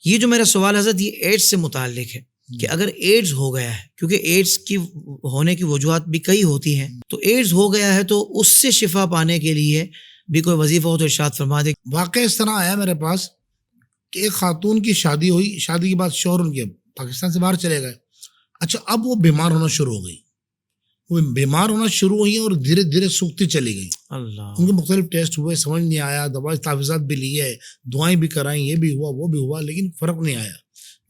یہ جو میرا سوال حضرت یہ ایڈس سے متعلق ہے کہ اگر ایڈز ہو گیا ہے، کیونکہ ایڈز کی ہونے کی وجوہات بھی کئی ہوتی ہیں، تو ایڈز ہو گیا ہے تو اس سے شفا پانے کے لیے بھی کوئی وظیفہ ہو تو ارشاد فرما دے۔ واقعہ اس طرح آیا میرے پاس کہ ایک خاتون کی شادی ہوئی، شادی کے بعد شوہر ان کے پاکستان سے باہر چلے گئے۔ اچھا، اب وہ بیمار ہونا شروع ہو گئی، وہ بیمار ہونا شروع ہوئی اور دھیرے دھیرے سوکھتی چلی گئی۔ اللہ، ان کے مختلف ٹیسٹ ہوئے، سمجھ نہیں آیا، دوائی تحفظات بھی لیے، دعائیں بھی کرائیں، یہ بھی ہوا وہ بھی ہوا، لیکن فرق نہیں آیا۔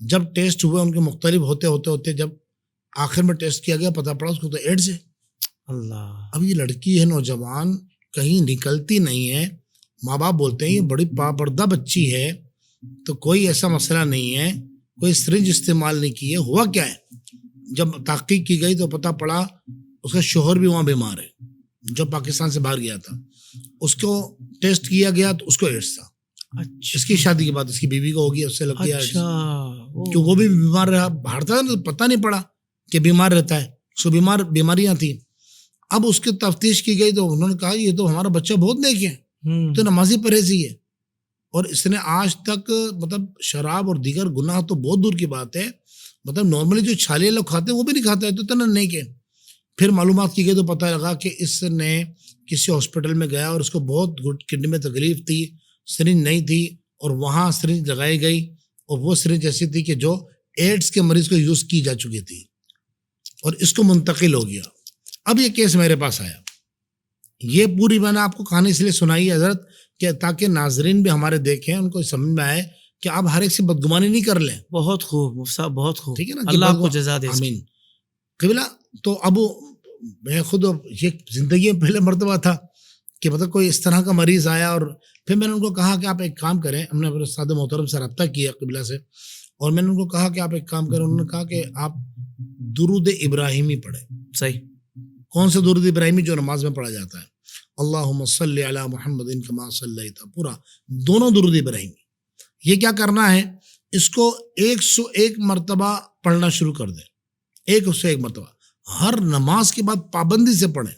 جب ٹیسٹ ہوئے ان کے مختلف ہوتے جب آخر میں ٹیسٹ کیا گیا، پتہ پڑا اس کو تو ایڈز ہے۔ اللہ، اب یہ لڑکی ہے نوجوان، کہیں نکلتی نہیں ہے، ماں باپ بولتے ہیں یہ بڑی پابردہ بچی ہے تو کوئی ایسا مسئلہ نہیں ہے، کوئی سرنج استعمال نہیں کی ہے، ہوا کیا ہے؟ جب تحقیق کی گئی تو پتہ پڑا اس کا شوہر بھی وہاں بیمار ہے جو پاکستان سے باہر گیا تھا، اس کو ٹیسٹ کیا گیا تو اس کو ایڈز تھا۔ اچھا، اس کی شادی کے بعد اس کی بیوی کو ہو گیا، اس سے لگ گیا ایڈز، اچھا، کہ وہ بھی بیمار رہا، باہر تھا تو پتہ نہیں پڑا کہ بیمار رہتا ہے، اس کو بیماریاں تھیں۔ اب اس کی تفتیش کی گئی تو انہوں نے کہا یہ تو ہمارا بچہ بہت نیک ہے، تو نمازی پرہیزی ہے، اور اس نے آج تک مطلب شراب اور دیگر گناہ تو بہت دور کی بات ہے، مطلب نارملی جو چھالیاں لوگ کھاتے ہیں وہ بھی نہیں کھاتا ہے، تو اتنا نیک ہے۔ پھر معلومات کی گئی تو پتہ لگا کہ اس نے کسی ہاسپٹل میں گیا اور اس کو بہت کڈنی میں تکلیف تھی، سرنج نہیں تھی، اور وہاں سرنج لگائی گئی، اور وہ سرنج ایسی تھی کہ جو ایڈز کے مریض کو یوز کی جا چکی تھی، اور اس کو منتقل ہو گیا۔ اب یہ کیس میرے پاس آیا، یہ پوری میں نے آپ کو کہانی اس لیے سنائی ہے حضرت کہ تاکہ ناظرین بھی ہمارے دیکھیں، ان کو سمجھ میں آئے کہ آپ ہر ایک سے بدگمانی نہیں کر لیں۔ بہت خوب مفتی صاحب، بہت خوب، ٹھیک ہے نا، اللہ آپ کو جزا دے۔ آمین قبلہ۔ تو اب میں خود یہ زندگی میں پہلے مرتبہ تھا کہ مطلب کوئی اس طرح کا مریض آیا، اور پھر میں نے ان کو کہا کہ آپ ایک کام کریں، ہم نے اپنے استاد محترم سے رابطہ کیا قبلہ سے، اور میں نے ان کو کہا کہ آپ ایک کام کریں، انہوں نے کہا کہ آپ درود ابراہیمی پڑھیں۔ صحیح، کون سے درود ابراہیمی؟ جو نماز میں پڑھا جاتا ہے، اللہم صلی علی محمد کما صلیت، پورا دونوں درود ابراہیمی۔ یہ کیا کرنا ہے؟ اس کو 101 مرتبہ پڑھنا شروع کر دیں، 101 مرتبہ ہر نماز کے بعد پابندی سے پڑھیں۔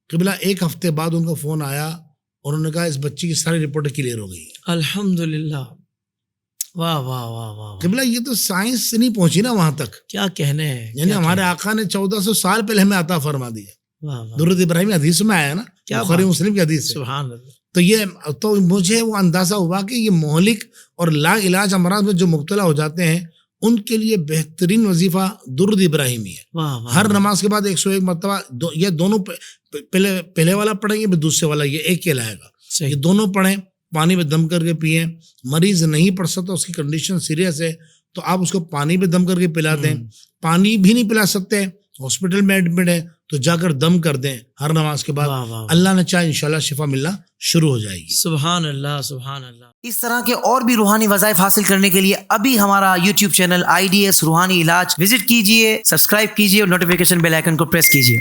قبلہ ایک ہفتے بعد ان کا فون آیا اور انہوں نے کہا اس بچی کی ساری رپورٹ کلیئر ہو گئی ہے۔ الحمدللہ، واہ واہ واہ واہ قبلہ یہ تو سائنس سے نہیں پہنچی نا وہاں تک، کیا کہنے ہیں، یعنی ہمارے آقا نے 1400 سال پہلے ہمیں عطا فرما دیا۔ واہ واہ، درود ابراہیمی حدیث میں آیا نا، بخاری مسلم کی حدیث ہے۔ سبحان اللہ، تو مجھے وہ اندازہ ہوا کہ یہ مہلک اور لا علاج امراض میں جو مبتلا ہو جاتے ہیں ان کے لیے بہترین وظیفہ درود ابراہیمی ہے۔ واہ واہ، ہر نماز کے بعد 101 مرتبہ یہ دونوں پہلے والا پڑھیں گے، پھر دوسرے والا یہ ایک کہلائے گا، صحیح، یہ دونوں پڑھیں، پانی میں دم کر کے پئیں۔ مریض نہیں پڑھ سکتا، اس کی کنڈیشن سیریس ہے، تو آپ اس کو پانی میں دم کر کے پلا دیں۔ پانی بھی نہیں پلا سکتے، ہاسپٹل میں ایڈمٹ ہے، تو جا کر دم کر دیں ہر نماز کے بعد، واہ واہ، اللہ نے چاہے انشاءاللہ شفا ملنا شروع ہو جائے گی۔ سبحان اللہ، سبحان اللہ۔ اس طرح کے اور بھی روحانی وظائف حاصل کرنے کے لیے ابھی ہمارا یوٹیوب چینل IDS روحانی علاج وزٹ کیجئے، سبسکرائب کیجئے اور نوٹیفیکیشن بیل آئیکن کو پریس کیجئے۔